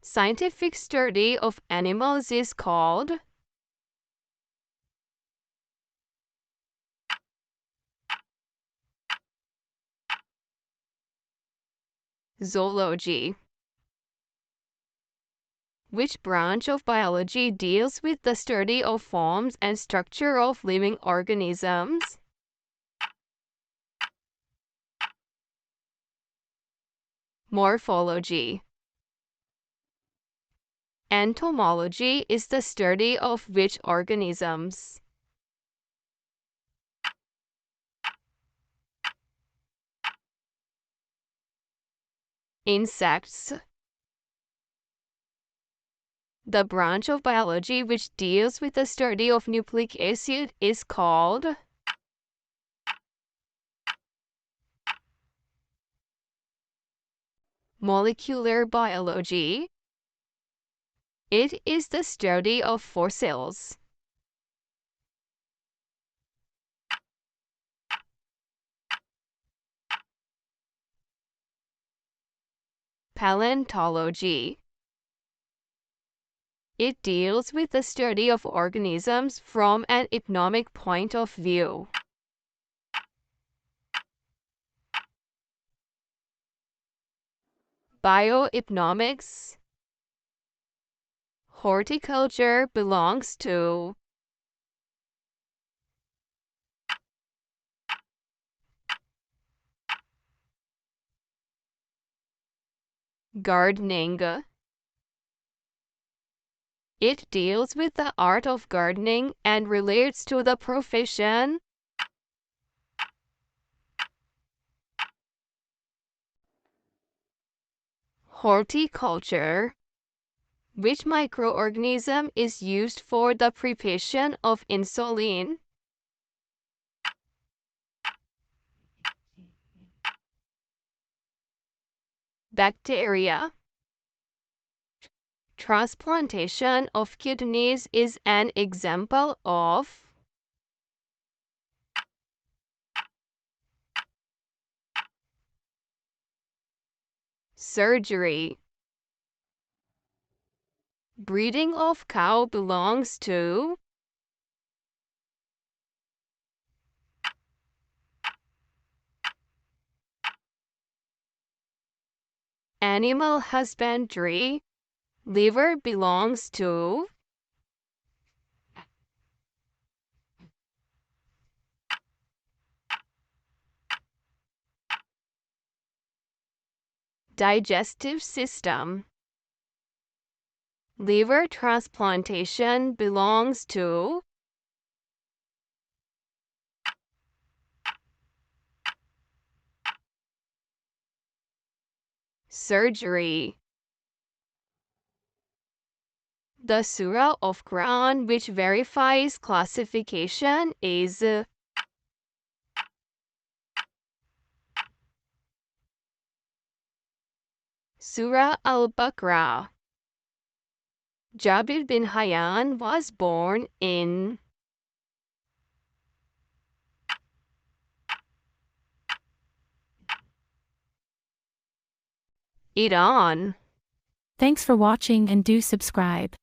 Scientific study of animals is called zoology. Which branch of biology deals with the study of forms and structure of living organisms? Morphology. Entomology is the study of which organisms? Insects. The branch of biology which deals with the study of nucleic acid is called molecular biology. It is the study of fossils. Paleontology. It deals with the study of organisms from an economic point of view. Bioeconomics. Horticulture belongs to gardening. It deals with the art of gardening and relates to the profession horticulture. Which microorganism is used for the preparation of insulin? Bacteria. Transplantation of kidneys is an example of surgery. Breeding of cow belongs to animal husbandry. Liver belongs to digestive system. Liver transplantation belongs to surgery. The Surah of Quran which verifies classification is Surah Al-Baqarah. Jabir bin Hayyan was born in Iran. Thanks for watching and do subscribe.